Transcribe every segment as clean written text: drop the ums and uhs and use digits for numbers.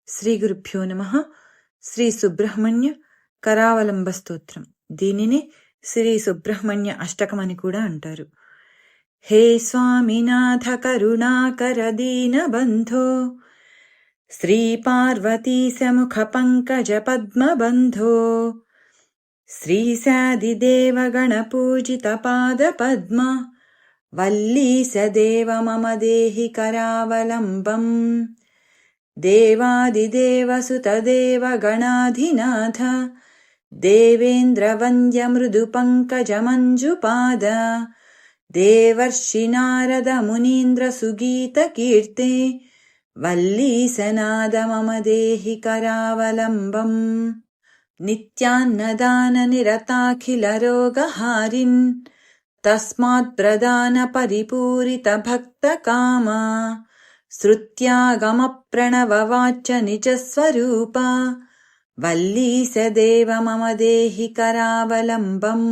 శ్రీ గురుభ్యో నమః. శ్రీ సుబ్రహ్మణ్య కరావలంబ స్తోత్రం. దీనిని శ్రీ సుబ్రహ్మణ్య అష్టకం అని కూడా అంటారు. హే స్వామినాథ కరుణాకర దీన బంధో, శ్రీ పార్వతీ సముఖ పంకజ పద్మ బంధో, శ్రీ సాదిదేవ గణ పూజిత పాద పద్మ వల్లీసదేవ మమ దేహి కరావలంబం. దేవాదిదేవసుతదేవ గణాధినాథ, దేవేంద్రవంద్య మృదు పంకజ మంజుపాద, దేవర్షి నారద మునీంద్ర సుగీత కీర్తే, వల్లీసనాద మమ దేహి కరావలంబం. నిత్యాన్నదాన నిరతాఖిల రోగహారిన్, తస్మాత్ ప్రదాన పరిపూరిత భక్త కామా, శ్రుత్యాగమ ప్రణవ వాచ్య నిజ స్వరూప, వల్లీసదేవ మమ దేహి కరావలంబం.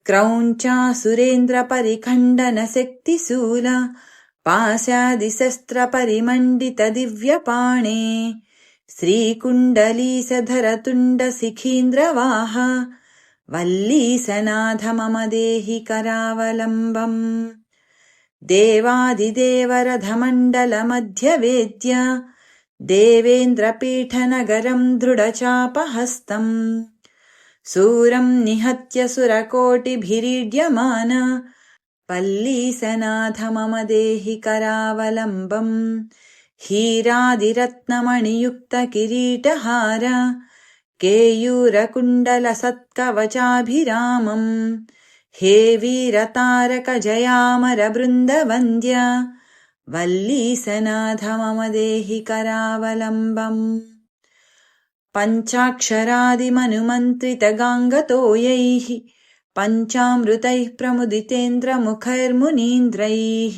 క్రౌంచా సురేంద్ర పరిఖండన శక్తిశూల, పాశాది శస్త్ర పరిమండిత దివ్యపాణే, శ్రీకుండలీసధర తుండ శిఖీంద్రవాహ, వల్లీసనాథ మమ దేహి కరావలంబం. దేవాదిదేవరథమండల మధ్యవేద్య, దేవేంద్రపీఠనగరం దృఢచాపహస్తం, శూరం నిహత్య సురకోటిభిరీడ్యమాన, వల్లీసనాథ మమ దేహి కరావలంబం. హీరాదిరత్నమణియుక్త కిరీటహార, కేయూరకుండల సత్కవచాభిరామం, హే వీరతారక జయామర బృందవంద్య, వల్లీసనాథ మమ దేహి కరావలంబం. పంచాక్షరాదిమనుమంత్రిత గాంగతోయైః, పంచామృతైః ప్రముదితేంద్రముఖైర్మునీంద్రైః,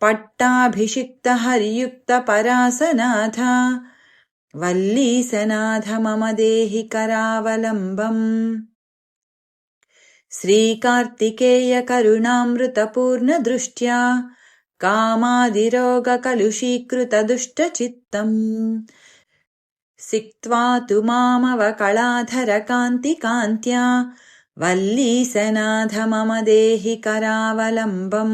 పట్టాభిషిక్త హరియుక్త పరాసనాథ, వల్లీసనాథ మమ దేహి కరావలంబం. శ్రీకార్తికేయ కరుణామృత పూర్ణ దృష్ట్యా, కామాదిరోగ కలుషీకృత దుష్టచిత్తం, సిక్త్వా తు మామవకళాధర కాంతి కాంత్యా, వల్లీసనాథ మమ దేహి కరావలంబం.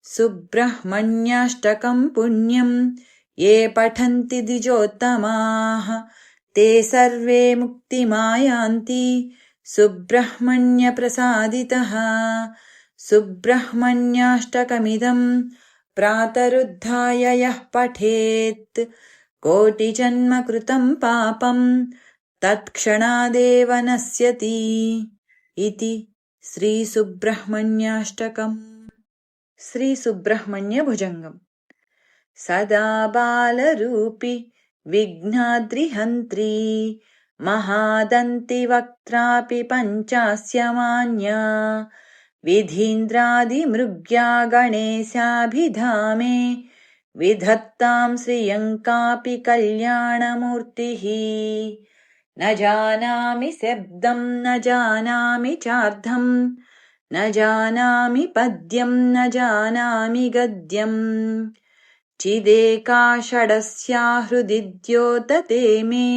సుబ్రహ్మణ్యాష్టకం పుణ్యం ఏ పఠంతి ద్విజోత్తమాః, తే సర్వే ముక్తిమాయాంతి సుబ్రహ్మణ్య ప్రసాదితః. సుబ్రహ్మణ్యాష్టకమిదం ప్రాతరుద్ధాయ యః పఠేత్, కోటిజన్మ కృతం పాపం తత్క్షణాదేవ నశ్యతి. ఇతి శ్రీ సుబ్రహ్మణ్యాష్టకం. శ్రీ సుబ్రహ్మణ్య భుజంగం. సదా బాలరూపి విఘ్నాద్రిహంత్రీ, మహాదంతి వక్త్రాపి పంచాస్యమాన్యా, విధీంద్రాదిమృగ్యా గణేశాభిధామే, విధత్తాం శ్రియం కాపి కళ్యాణమూర్తిః. న జానామి శబ్దం న జానామి చార్థం, న జానామి పద్యం న జానామి గద్యం, చిదేకా షడస్యా హృది ద్యోతతే మే,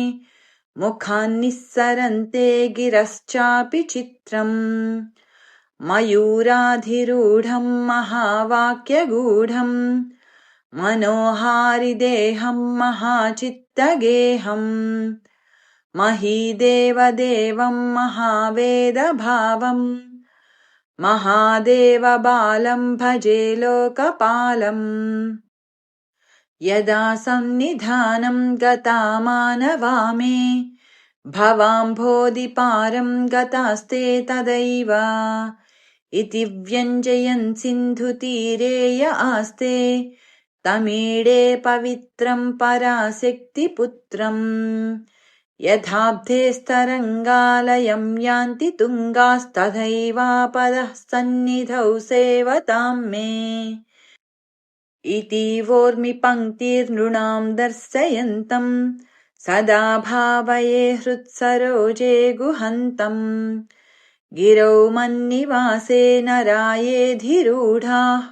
ముఖాన్నిస్సరంతే గిరశ్చాపి చిత్రం. మయూరాధిరూఢం మహావాక్యగూఢం, మనోహారిదేహం మహాచిత్తగేహం, మహీదేవదేవం మహావేదభావం, మహాదేవబాలం భజే లోకపాలం. యదా సన్నిధానం గతా మానవా మే, భవాంభోధిపారం గతాస్తే తదైవ, ఇతి వ్యంజయన్ సింధుతీరే య ఆస్తే, తమీడే పవిత్రం పరాశక్తిపుత్రం. యథాబ్ధేస్తరంగాలయం యాంతి తుంగాస్తథైవాపదః సన్నిధౌ సేవతాం మే. ఇతి వోర్మి పంక్తిర్నృణాం దర్శయంతం, సదా భావయే హృత్సరోజే గుహంతం. గిరౌ మన్నివాసే నరాయేధిరూఢాః,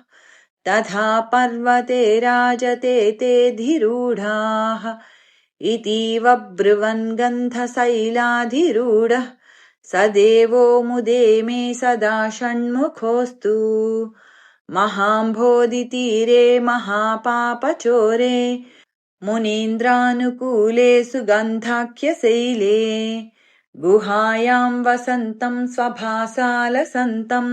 तथा पर्वते राजते तेऽधिरूढाः इतीव ब्रुवन् गन्धशैलाधिरूढः स देवो मुदे मे सदा षण्मुखोऽस्तु महाम्भोधितीरे महापापचोरे मुनीन्द्रानुकूले सुगन्धाख्यशैले गुहायां वसन्तं स्वभासालसन्तं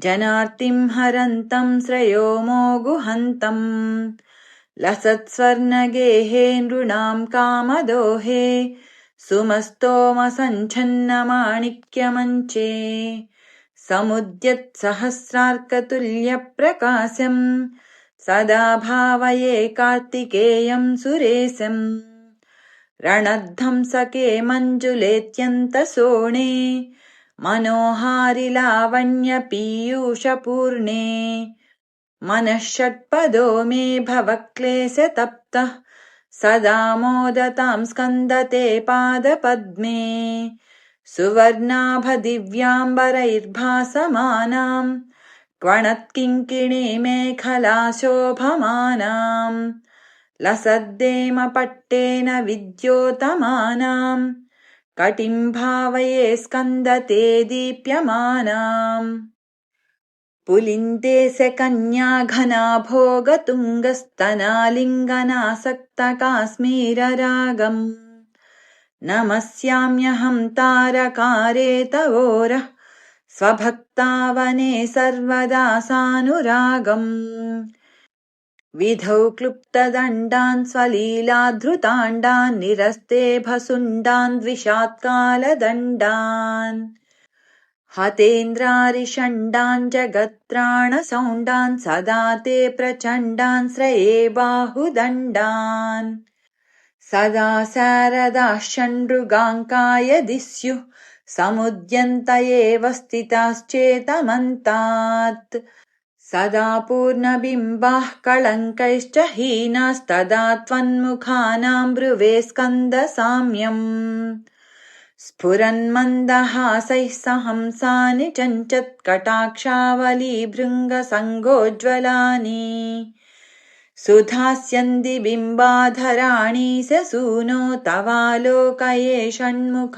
जनार्तिं हरन्तं श्रयो मोगुहन्तं लसत्स्वर्णगेहे नृणां कामदोहे सुमस्तोमसञ्छन्नमाणिक्यमञ्चे समुद्यत्सहस्रार्कतुल्यप्रकाशम् सदा भावये कार्तिकेयं सुरेशम् रणध्वंसके मञ्जुलेत्यन्तशोणे मनोहारि लावण्यपीयूषपूर्णे मनः षट्पदो मे भवक्लेशतप्तः सदा मोदतां स्कन्दते पादपद्मे सुवर्णाभदिव्याम्बरैर्भासमानां क्वणत्किङ्किणी मेखलाशोभमानां लसद्देमपट्टेन विद्योतमानां कटिं भावये स्कन्दते दीप्यमानाम् पुलिन्देशकन्या घनाभोगतुङ्गस्तनालिङ्गनासक्तकाश्मीररागम् नमस्याम्यहं तारकारे तवोरः स्वभक्तावने सर्वदा सानुरागम् विधौ क्लुप्तदण्डान् स्वलीलाधृताण्डान् निरस्ते भसुण्डान् द्विषात्कालदण्डान् हतेन्द्रारिषण्डान् जगत्त्राणसौण्डान् सदा ते प्रचण्डान् श्रये बाहुदण्डान् सदा शारदाः षण्मृगाङ्काय दिस्युः समुद्यन्त एव स्थिताश्चेतमन्तात् सदा पूर्णबिम्बाः कळङ्कैश्च हीनास्तदा त्वन्मुखानां ब्रुवे स्कन्दसाम्यम् स्फुरन्मन्दहासैः सहंसानि चञ्चत्कटाक्षावली भृङ्गसङ्गोज्ज्वलानि सुधास्यन्दिबिम्बाधराणि ससूनो तवालोकये षण्मुखाम्बोरुहाणि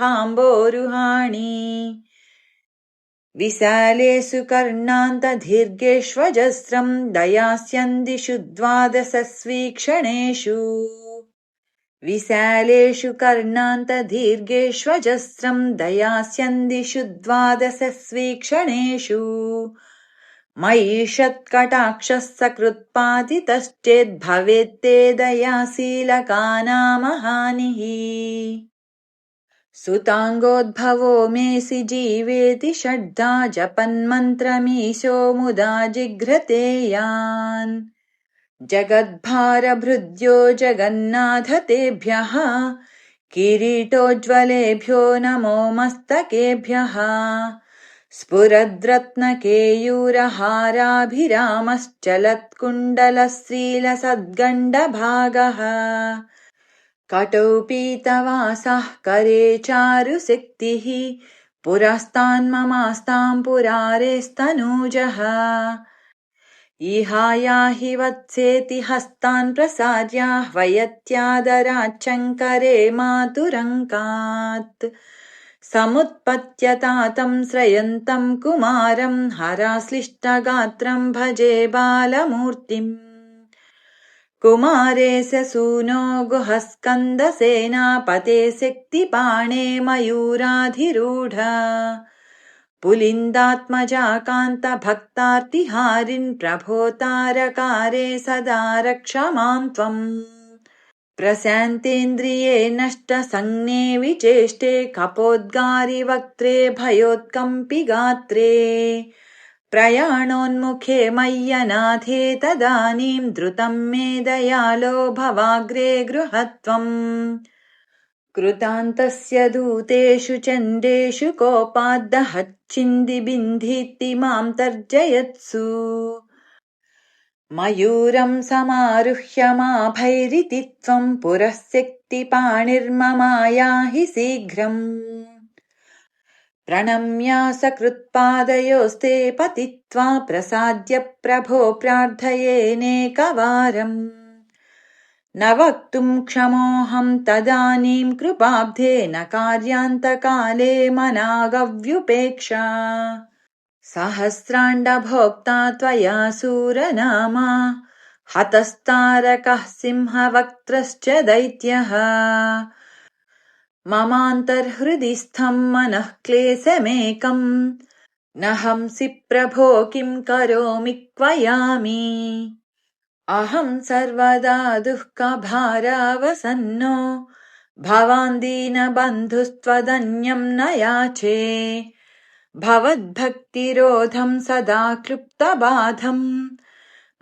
विशालेषु कर्णान्तदीर्घेष्वजस्रं दयास्यन्दिषु द्वादशस्वीक्षणेषु विशालेषु कर्णान्तदीर्घेष्वजस्रं दयास्यन्दिषु द्वादशस्वीक्षणेषु मयीषत्कटाक्षः सकृत्पातितश्चेद्भवेत्ते दयाशीलकानामहानिः सुताङ्गोद्भवो मेऽसि जीवेति षड्धा जपन्मन्त्रमीशो मुदा जिघ्रते यान् जगद्भारभृद्यो जगन्नाथ तेभ्यः किरीटोज्ज्वलेभ्यो नमो मस्तकेभ्यः स्फुरद्रत्नकेयूरहाराभिरामश्चलत्कुण्डलश्रीलसद्गण्डभागः कटौ पीतवासः करे चारुशक्तिः पुरस्तान्ममास्तां पुरारेस्तनूजः इहायाहि वत्सेति हस्तान् प्रसार्याह्वयत्यादराच्छङ्करे मातुरङ्कात् समुत्पत्यतातं श्रयन्तं कुमारं हराश्लिष्टगात्रं भजे बालमूर्तिम् कुमारे सूनो गुहस्कन्दसेनापते शक्तिपाणे मयूराधिरूढ पुलिन्दात्मजा कान्तभक्तार्तिहारिन् प्रभो तारकारे सदा रक्ष मां त्वम् प्रशान्तेन्द्रिये नष्टसंज्ञे विचेष्टे कपोद्गारिवक्त्रे भयोत्कम्पि गात्रे प्रयाणोन्मुखे मय्यनाथे तदानीं द्रुतं मे दयालो भवाग्रे गृहत्वम् कृतान्तस्य दूतेषु चण्डेषु कोपाद्दहच्छिन्दिबिन्धीति मां तर्जयत्सु मयूरं समारुह्य माभैरिति त्वं पुरः शक्तिपाणिर्ममायाहि शीघ्रम् प्रणम्य सकृत्पादयोस्ते पतित्वा प्रसाद्य प्रभो प्रार्थयेनेकवारम्। न वक्तुम् क्षमोऽहम् तदानीम् कृपाब्धे न कार्यान्तकाले मनागव्युपेक्षा। सहस्राण्डभोक्ता त्वया सूरनामा हतस्तारकः सिंहवक्त्रश्च दैत्यः। ममान्तर्हृदि स्थम् मनः क्लेशमेकम् न हंसि प्रभो किम् करोमि क्वयामि। अहम् सर्वदा दुःखभारावसन्नो भवान् दीनबन्धुस्त्वदन्यम् न याचे। भवद्भक्तिरोधम् सदा क्लुप्तबाधम्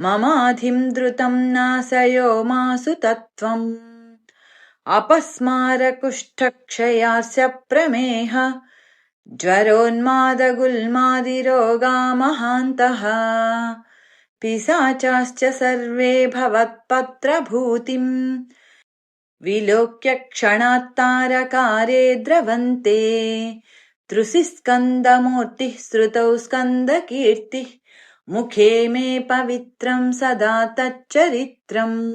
ममाधिम् द्रुतम् नाशयो मासु तत्त्वम्। अपस्मारकुष्ठक्षयास्य प्रमेह ज्वरोन्मादगुल्मादिरोगा महान्तः। पिशाचाश्च सर्वे भवत्पत्रभूतिम् विलोक्य क्षणात्तारकारे द्रवन्ते। त्रुसिस्कन्दमूर्तिः श्रुतौ स्कन्दकीर्तिः मुखे मे पवित्रम् सदा तच्चरित्रम्।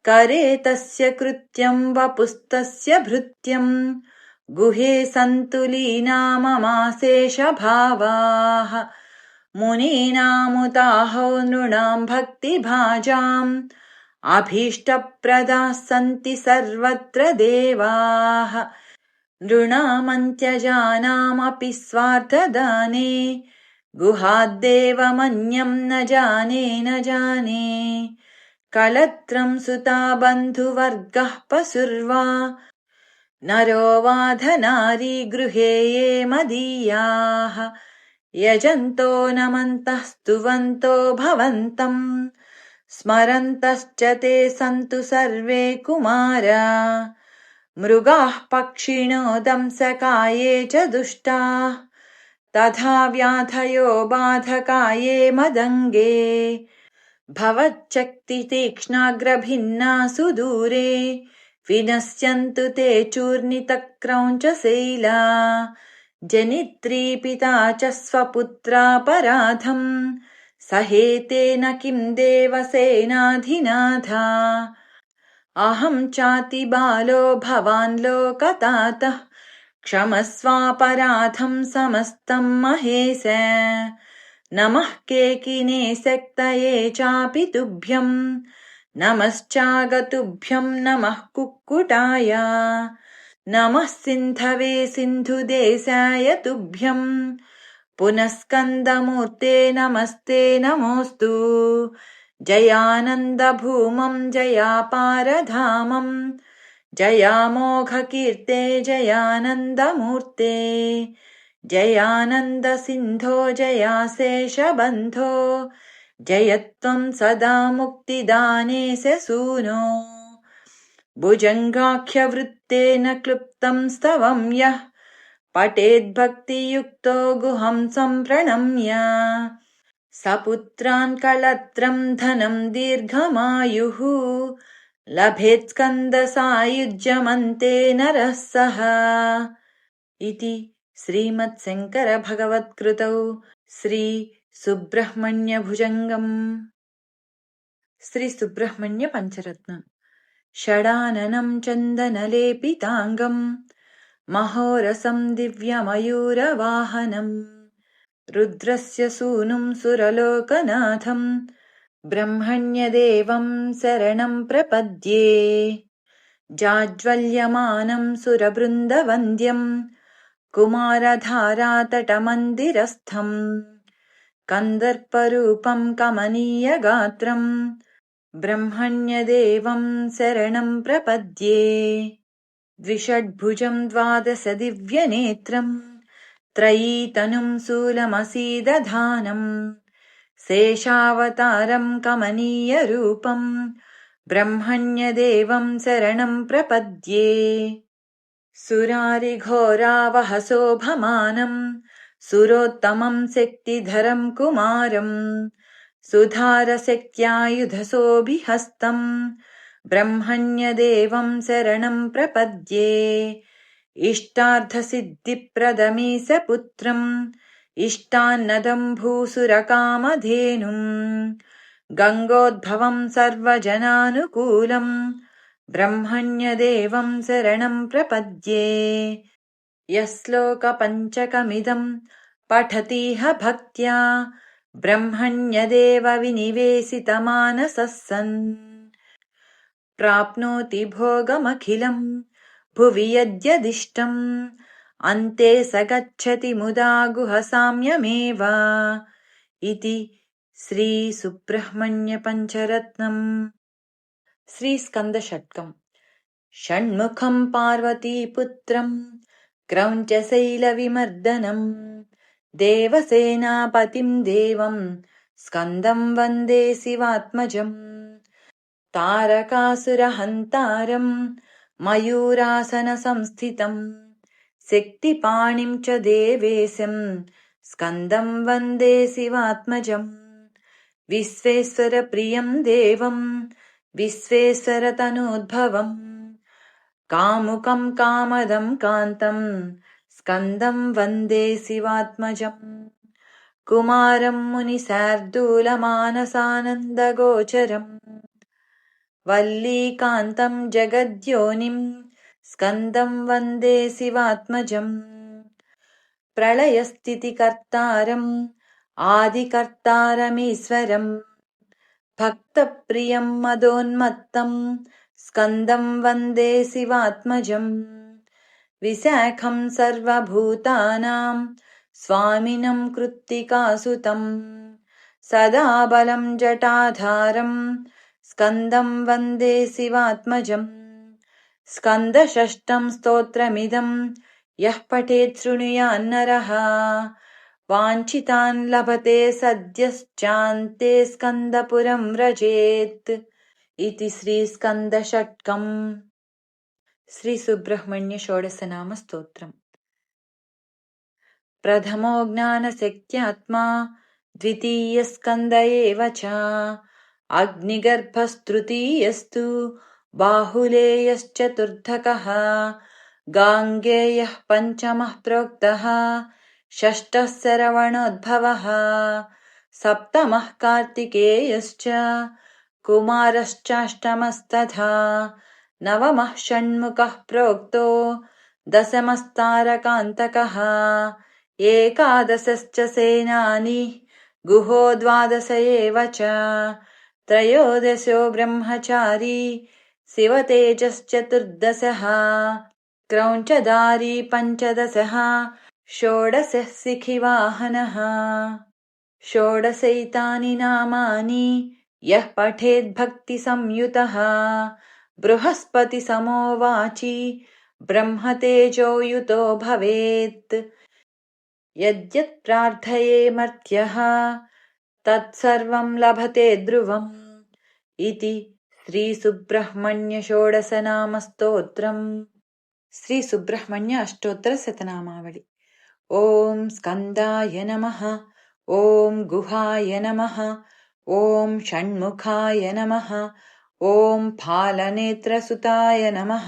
करे तस्य कृत्यम् वपुस्तस्य भृत्यम् गुहे सन्तु लीना ममाशेषभावाः। मुनीनामुताहो नृणाम् भक्तिभाजाम् अभीष्टप्रदाः सन्ति सर्वत्र देवाः। नृणामन्त्यजानामपि स्वार्थदाने गुहाद्देवमन्यम् न जाने। कलत्रम् सुता बन्धुवर्गः पशुर्वा नरो वाधनारी गृहे ये मदीयाः। यजन्तो नमन्तः स्तुवन्तो भवन्तम् स्मरन्तश्च ते सन्तु सर्वे कुमारा। मृगाः पक्षिणो दंसकाये च दुष्टाः तथा व्याधयो बाधकाये मदङ्गे। भवच्चक्तितीक्ष्णाग्रभिन्ना सुदूरे विनश्यन्तु ते चूर्णितक्रौञ्चशैला। जनित्री पिता च स्वपुत्रापराधम् सहेतेन किम् देवसेनाधिनाथा। अहम् चाति बालो भवान् लोकतातः क्षमस्वापराधम् समस्तम् महेश। नमः केकिने शक्तये चापि तुभ्यम् नमश्चागतुभ्यम् नमः कुक्कुटाय। नमः सिन्धवे सिन्धुदेशाय तुभ्यम् पुनः स्कन्दमूर्ते नमस्ते नमोऽस्तु। जयानन्दभूमम् जयापारधामम् जयामोघकीर्ते जयानन्दमूर्ते। जयानन्दसिन्धो जयाशेषबन्धो जयत्वम् सदा मुक्तिदाने सूनो। भुजङ्गाख्यवृत्तेन क्लुप्तम् स्तवम् यः पठेद्भक्तियुक्तो गुहं सम्प्रणम्य। सपुत्रान् कलत्रम् धनम् दीर्घमायुः लभेत् स्कन्दसायुज्यमन्ते नरः सः। इति श्रीमत्शङ्करभगवत्कृतौ श्री सुब्रह्मण्यभुजङ्गम् श्री सुब्रह्मण्य पञ्चरत्नम् षडाननम् चन्दनलेपिताङ्गम् महोरसम् दिव्यमयूरवाहनम् रुद्रस्य सूनुम् सुरलोकनाथम् ब्रह्मण्यदेवम् शरणम् प्रपद्ये। जाज्वल्यमानम् सुरबृन्दवन्द्यम् कुमारधारातटमन्दिरस्थम् कन्दर्परूपम् कमनीयगात्रम् ब्रह्मण्यदेवम् शरणम् प्रपद्ये। द्विषड्भुजम् द्वादशदिव्यनेत्रम् त्रयीतनुम् शूलमसीदधानम् शेषावतारम् कमनीयरूपम् ब्रह्मण्यदेवम् शरणम् प्रपद्ये। सुरारिघोरावहसोभमानम् सुरोत्तमम् शक्तिधरम् कुमारम् सुधारशक्त्यायुधशोभिहस्तम् ब्रह्मण्यदेवम् शरणम् प्रपद्ये। इष्टार्थसिद्धिप्रदमीश पुत्रम् इष्टान्नदम् भूसुरकामधेनुम् गङ्गोद्भवम् सर्वजनानुकूलम् ब्रह्मण्यदेवम् शरणम् प्रपद्ये। यश्लोकपञ्चकमिदम् पठतीह भक्त्या ब्रह्मण्यदेव विनिवेशितमानसः सन् प्राप्नोति भोगमखिलम् भुवि यद्यदिष्टम् अन्ते स गच्छति मुदा गुहसाम्यमेव इति श्रीसुब्रह्मण्यपञ्चरत्नम्। श्रीस्कन्दषट्कम्। षण्मुखम् पार्वतीपुत्रम् क्रौञ्चशैलविमर्दनम् देवसेनापतिम् देवम् स्कन्दम् वन्दे शिवात्मजम् तारकासुरहन्तारम् मयूरासनसंस्थितम् शक्तिपाणिम् च देवेशम् स्कन्दम् वन्दे शिवात्मजम् विश्वेश्वरप्रियम् देवम् विश्वेश्वरतनूद्भवम् कामुकम् कामदम् कान्तम् स्कन्दम् वन्दे शिवात्मजम् कुमारम् मुनिशार्दूलमानसानन्दगोचरम् वल्लीकान्तम् जगद्योनिम् स्कन्दम् वन्दे शिवात्मजम् प्रलयस्थितिकर्तारम् आदिकर्तारमीश्वरम् भक्तप्रियम् मदोन्मत्तम् स्कन्दम् वन्दे शिवात्मजम् विशाखम् सर्वभूतानाम् स्वामिनम् कृत्तिकासुतम् सदा बलम् जटाधारम् स्कन्दम् वन्दे शिवात्मजम् स्कन्दषष्ठम् स्तोत्रमिदम् यः पठेत् शृणुयान्नरः वाञ्छितान् लभते सद्यश्चान्ते स्कन्दपुरम् व्रजेत् इति श्रीस्कन्दषट्कम्। श्रीसुब्रह्मण्य षोडशनाम स्तोत्रम्। प्रथमो ज्ञानशक्त्यात्मा द्वितीयस्कन्द एव च अग्निगर्भस्तृतीयस्तु बाहुलेयश्चतुर्थकः गाङ्गेयः पञ्चमः प्रोक्तः षष्ठः शरवणोद्भवः सप्तमः कार्तिकेयश्च कुमारश्चाष्टमस्तथा नवमः षण्मुखः प्रोक्तो दशमस्तारकान्तकः एकादशश्च सेनानी गुहो द्वादश एव च त्रयोदशो ब्रह्मचारी शिवतेजश्चतुर्दशः क्रौञ्चधारी पञ्चदशः षोडशः शिखिवाहनः। षोडशैतानि नामानि यः पठेद्भक्तिसंयुतः बृहस्पतिसमो वाचि ब्रह्मतेजो युतो भवेत् यद्यत् प्रार्थयेमर्त्यः तत्सर्वं लभते ध्रुवम् इति श्रीसुब्रह्मण्य षोडशनाम स्तोत्रम्। श्रीसुब्रह्मण्य अष्टोत्तरशतनामावळि। ॐ स्कन्दाय नमः। ॐ गुहाय नमः। ॐ षण्मुखाय नमः। ॐ फालनेत्रसुताय नमः।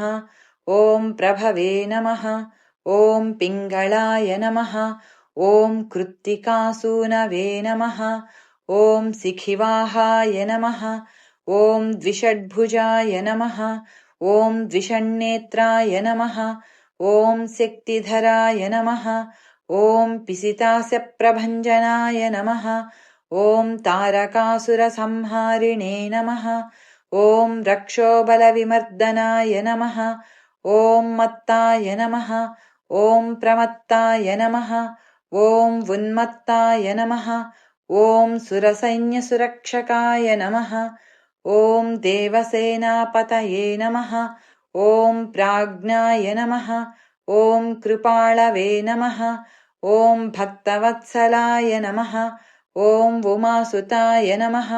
ॐ प्रभवे नमः। ॐ पिङ्गळाय नमः। ॐ कृत्तिकासूनवे नमः। ॐ शिखिवाहाय नमः। ॐ द्विषड्भुजाय नमः। ॐ द्विषण्नेत्राय नमः। ॐ शक्तिधराय नमः। ॐ पिशिताशप्रभञ्जनाय नमः। ॐ तारकासुरसंहारिणे नमः। ॐ रक्षोबलविमर्दनाय नमः। ॐ मत्ताय नमः। ॐ प्रमत्ताय नमः। ॐ उन्मत्ताय नमः। ॐ सुरसैन्यसुरक्षकाय नमः। ॐ देवसेनापतये नमः। ॐ प्राज्ञाय नमः। ॐ कृपाळवे नमः। ॐ भक्तवत्सलाय नमः। ॐ उमासुताय नमः।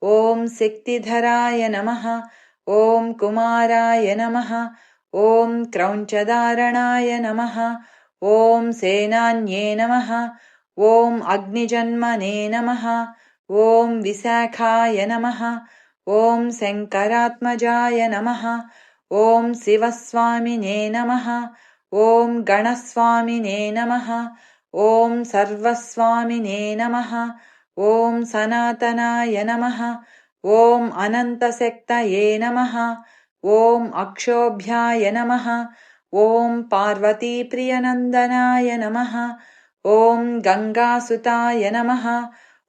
ॐ शक्तिधराय नमः। ॐ कुमाराय नमः। ॐ क्रौञ्चधारणाय नमः। ॐ सेनान्ये नमः। ॐ अग्निजन्मने नमः। ॐ विशाखाय नमः। ॐ शङ्करात्मजाय नमः। ॐ शिवस्वामिने नमः। ॐ गणस्वामिने नमः। ॐ सर्वस्वामिने नमः। ॐ सनातनाय नमः। ॐ अनन्तशक्तये नमः। ॐ अक्षोभ्याय नमः। ॐ पार्वतीप्रियनन्दनाय नमः। ॐ गङ्गासुताय नमः।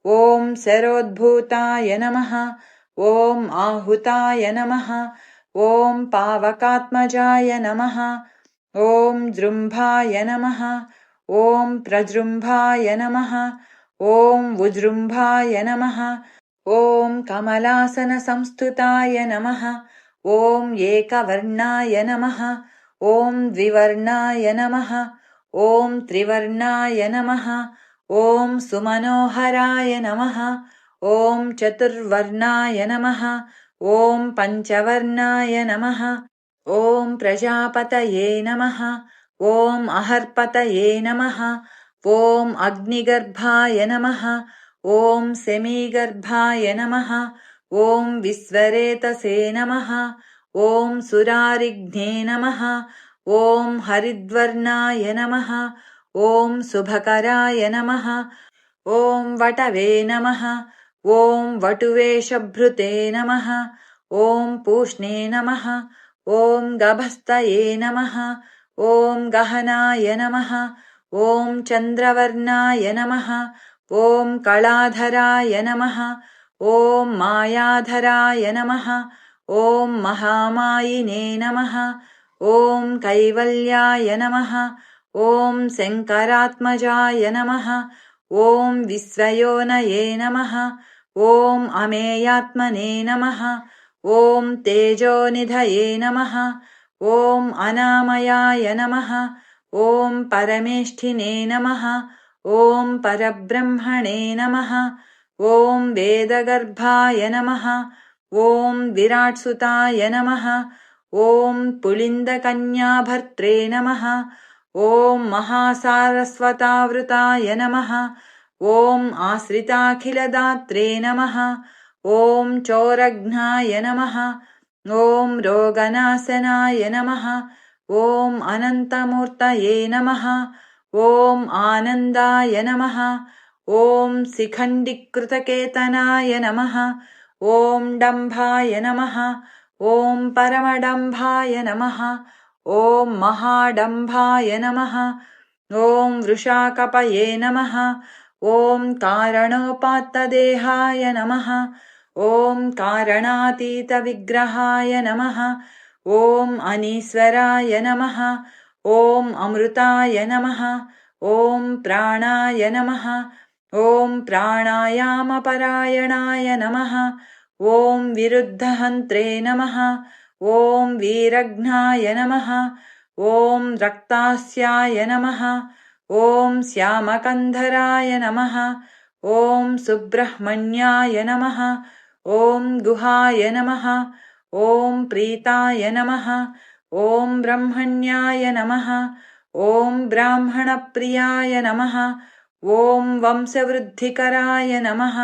ॐ शरोद्भूताय नमः। ॐ आहुताय नमः। ॐ पावकात्मजाय नमः। ॐ जृम्भाय नमः। ॐ प्रजृम्भाय नमः। ॐ उजृम्भाय नमः। ॐ कमलासनसंस्तुताय नमः। ॐ एकवर्णाय नमः। ॐ द्विवर्णाय नमः। ॐ त्रिवर्णाय नमः। ॐ सुमनोहराय नमः। ॐ चतुर्वर्णाय नमः। ॐ पञ्चवर्णाय नमः। ॐ प्रजापतये नमः। ॐ अहर्पतये नमः। ॐ अग्निगर्भाय नमः। ॐ सेमीगर्भाय नमः। ॐ विश्वरेतसे नमः। ॐ सुरारिघ्ने नमः। ॐ हरिद्वर्णाय नमः। ॐ शुभकराय नमः। ॐ वटवे नमः। ॐ वटुवेशभृते नमः। ॐ पूष्णे नमः। ॐ गभस्तये नमः। ॐ गहनाय नमः। ॐ चन्द्रवर्णाय नमः। ॐ कलाधराय नमः। ॐ मायाधराय नमः। ॐ महामायिने नमः। ॐ कैवल्याय नमः। ॐ शङ्करात्मजाय नमः। ॐ विश्वयोनये नमः। ॐ अमेयात्मने नमः। ॐ तेजोनिधये नमः। ॐ अनामयाय नमः। ॐ परमेष्ठिने नमः। ॐ परब्रह्मणे नमः। ॐ वेदगर्भाय नमः। ॐ विराट्सुताय नमः। ॐ पुलिन्दकन्याभर्त्रे नमः। ॐ महासारस्वतावृताय नमः। ॐ आश्रिताखिलदात्रे नमः। ॐ चोरघ्नाय नमः। ॐ रोगनाशनाय नमः। ॐ अनन्तमूर्तये नमः। ॐ आनन्दाय नमः। ॐ शिखण्डिकृतकेतनाय नमः। ॐ डम्भाय नमः। ॐ परमडम्भाय नमः। ॐ महाडम्भाय नमः। ॐ वृषाकपये नमः। ॐ कारणोपात्तदेहाय नमः। ॐ कारणातीतविग्रहाय नमः। ॐ अनीश्वराय नमः। ॐ अमृताय नमः। ॐ प्राणाय नमः। ॐ प्राणायामपरायणाय नमः। ॐ विरुद्धहन्त्रे नमः। ॐ वीरघ्नाय नमः। ॐ रक्तास्याय नमः। ॐ श्यामकन्धराय नमः। ॐ सुब्रह्मण्याय नमः। ॐ गुहाय नमः। ॐ प्रीताय नमः। ॐ ब्रह्मण्याय नमः। ॐ ब्राह्मणप्रियाय नमः। ॐ वंशवृद्धिकराय नमः।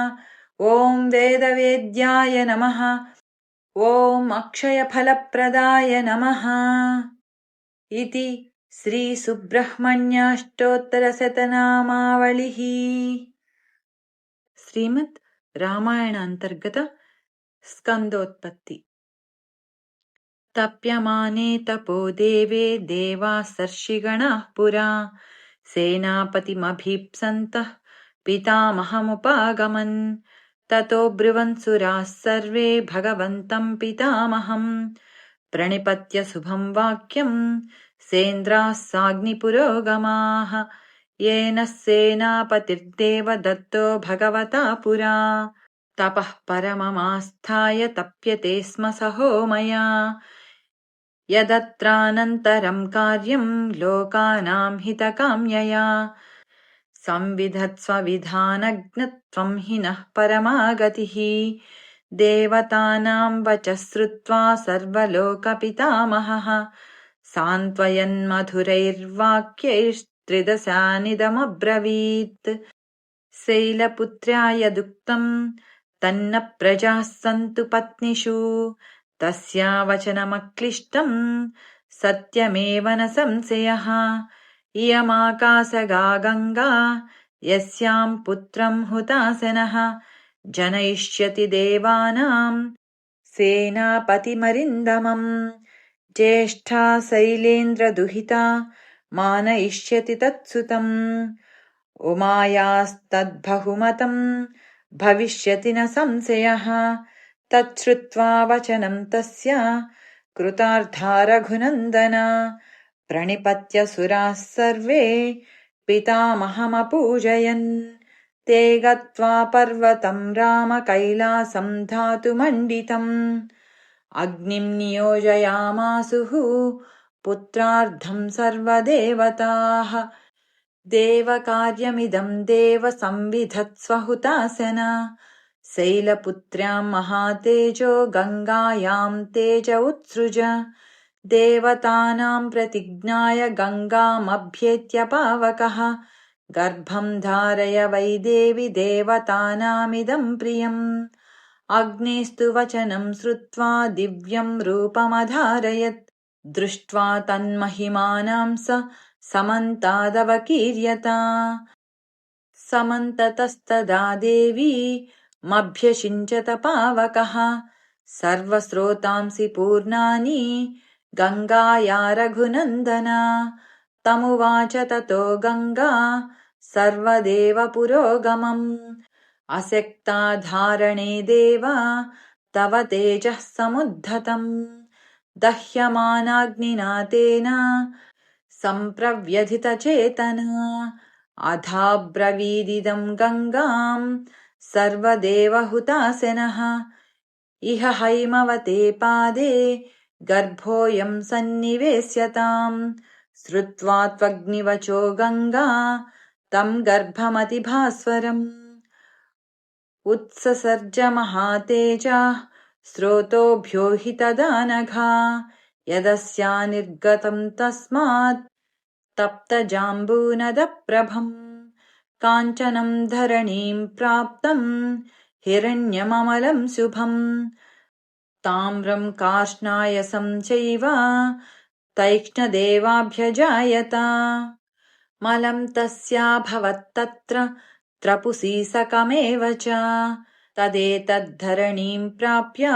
ॐ वेदवेद्याय नमः। ॐ अक्षयफलप्रदाय नमः। इति श्रीसुब्रह्मण्याष्टोत्तरशतनामावलिः। श्रीमद् रामायण अंतर्गत स्कंदोत्पत्ति। तप्यमाने तपो देवे देवासर्षिगणाः पुरा सेनापतिमभीप्सन्तः पितामहमुपागमन् ततो ब्रुवन्सुराः सर्वे भगवन्तं पितामहम् प्रणिपत्य शुभं वाक्यं सेन्द्राः साग्निपुरोगमाः येन सेनापतिर्देव दत्तो भगवता पुरा तपः परममास्थाय तप्यते स्म सहो मया यदत्रानन्तरं कार्यं लोकानां हितकाम्यया संविधत्स्व विधानज्ञत्वं हि नः परमागतिः देवतानां वचः श्रुत्वा सर्वलोकपितामहः सान्त्वयन्मधुरैर्वाक्यैस्त्रिदशानिदमब्रवीत् शैलपुत्र्या यदुक्तं तन्न प्रजाः सन्तु पत्नीषु तस्या वचनमक्लिष्टं सत्यमेव न संशयः। इयमाकाशगा गङ्गा यस्यां पुत्रं हुतासनः जनयिष्यति देवानां सेनापतिमरिन्दमम्। ज्येष्ठा शैलेन्द्रदुहिता मानयिष्यति तत्सुतम्। उमायास्तद्बहुमतम् भविष्यति न संशयः। तच्छ्रुत्वा वचनं तस्य कृतार्था रघुनन्दन। प्रणिपत्य सुराः सर्वे पितामहमपूजयन्। ते गत्वा पर्वतं राम कैलासं धातुमण्डितम्। अग्निं नियोजयामासुः पुत्रार्थं सर्वदेवताः। देवकार्यमिदं देव संविधत्स्व हुतासन। शैलपुत्र्यां महातेजो गङ्गायां तेज उत्सृज। देवतानां प्रतिज्ञाय गङ्गामभ्येत्य पावकः। गर्भं धारय वै देवि देवतानामिदं प्रियम्। अग्नेस्तु वचनं श्रुत्वा दिव्यं रूपमधारयत्। दृष्ट्वा तन्महिमानां स समन्तादवकीर्यता। समन्ततस्तदा देवी मभ्यषिञ्चत पावकः। सर्वस्रोतांसि पूर्णानि गङ्गाया रघुनन्दन। तमुवाच ततो गङ्गा सर्वदेव पुरोगमम्। अशक्ता धारणे देव तव तेजः समुद्धतम्। दह्यमानाग्निना तेन सम्प्रव्यथितचेतना। अथाब्रवीदिदं गङ्गां सर्वदेवहुतासनः। इह हैमवते पादे गर्भोऽयं सन्निवेश्यताम्। श्रुत्वा त्वग्निवचो गङ्गा तं गर्भमतिभास्वरम्। उत्ससर्ज महातेजः स्रोतोभ्यो हि तदा नघा। यदस्या निर्गतं तस्मात् तप्तजाम्बूनदप्रभम्। काञ्चनं धरणीं प्राप्तं हिरण्यममलं शुभम्। ताम्रं कार्ष्णायसं चैव तैक्ष्णदेवाभ्यजायत। मलं तस्याभवत्तत्र त्रपुसी सकमेव च। तदेतद्धरणीं प्राप्य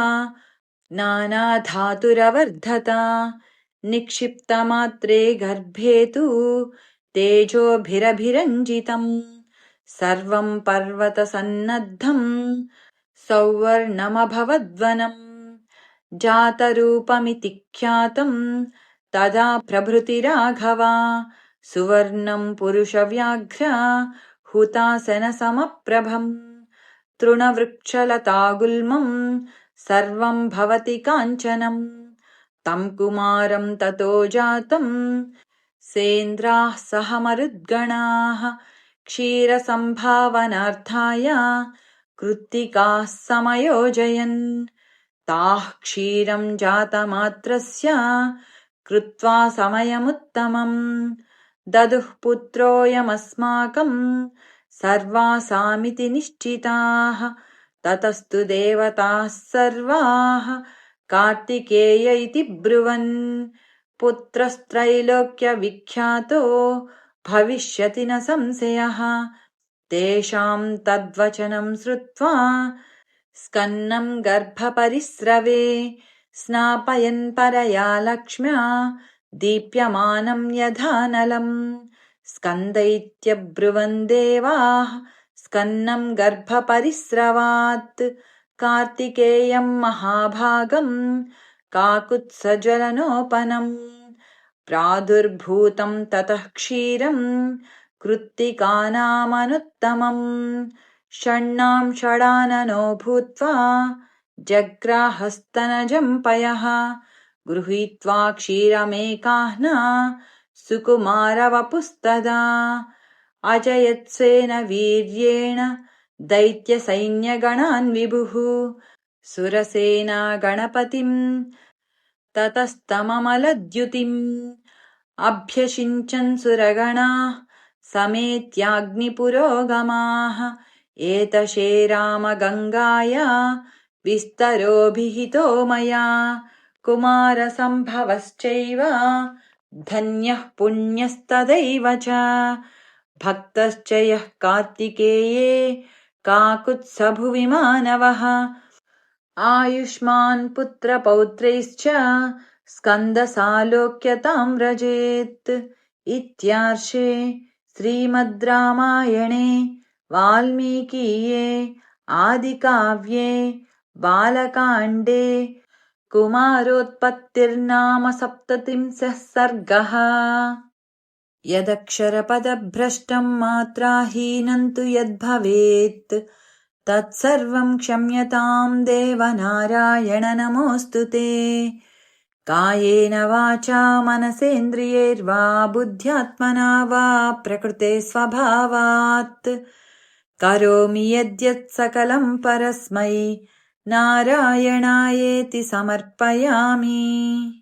नानाधातुरवर्धत। निक्षिप्तमात्रे गर्भे तु तेजोभिरभिरञ्जितम्। सर्वं पर्वतसन्नद्धम् सौवर्णमभवद्वनम्। जातरूपमिति ख्यातम् तदा प्रभृति राघव। सुवर्णं पुरुषव्याघ्र हुतासनसमप्रभम्। तृणवृक्षलतागुल्मम् सर्वं भवति काञ्चनम्। तं कुमारं ततो जातं सेन्द्राः सह मरुद्गणाः। क्षीरसम्भावनार्थाय कृत्तिकाः समयोजयन्। ताः क्षीरं जातमात्रस्य कृत्वा समयमुत्तमम्। ददुः पुत्रोऽयमस्माकं सर्वासामिति निश्चिताः। ततस्तु देवताः सर्वाः कार्तिकेय इति ब्रुवन्। पुत्रस्त्रैलोक्यविख्यातो भविष्यति न संशयः। तेषां तद्वचनं श्रुत्वा स्कन्नं गर्भपरिस्रवे। स्नापयन् परया लक्ष्म्या दीप्यमानं यथानलम्। स्कन्दैत्यब्रुवन् देवाः स्कन्नं गर्भपरिस्रवात्। कार्तिकेयं महाभागं काकुत्सज्वलनोपनम्। प्रादुर्भूतं ततः क्षीरं कृत्तिकानामनुत्तमम्। षण्णां षडाननो भूत्वा जग्राहस्तनजं पयः। गृहीत्वा क्षीरमेकाह्ना सुकुमारवपुस्तदा। अजयत्स्वेन वीर्येण दैत्यसैन्यगणान् विभुः। सुरसेना गणपतिम् ततस्तममलद्युतिम्। अभ्यषिञ्चन् सुरगणाः समेत्याग्निपुरोगमाः। एतशे राम गङ्गाया विस्तरोऽभिहितो मया। कुमारसम्भवश्चैव धन्यः पुण्यस्तदैव च भक्तश्च यः कार्तिकेये काकुत्स्थभुवि मानवः आयुष्मान् पुत्रपौत्रैश्च स्कन्दसालोक्यतां व्रजेत्। इत्यार्षे श्रीमद् रामायणे वाल्मीकीये आदिकाव्ये बालकाण्डे कुमारोत्पत्तिर्नाम सप्तत्रिंशः सर्गः। यदक्षरपदभ्रष्टं मात्राहीनं तु यद्भवेत् तत्सर्वं क्षम्यतां देव नारायण नमोऽस्तु ते। कायेन वाचा मनसेन्द्रियैर्वा बुद्ध्यात्मना वा प्रकृते स्वभावात् करोमि यद्यत् सकलं परस्मै नारायणायेति समर्पयामि।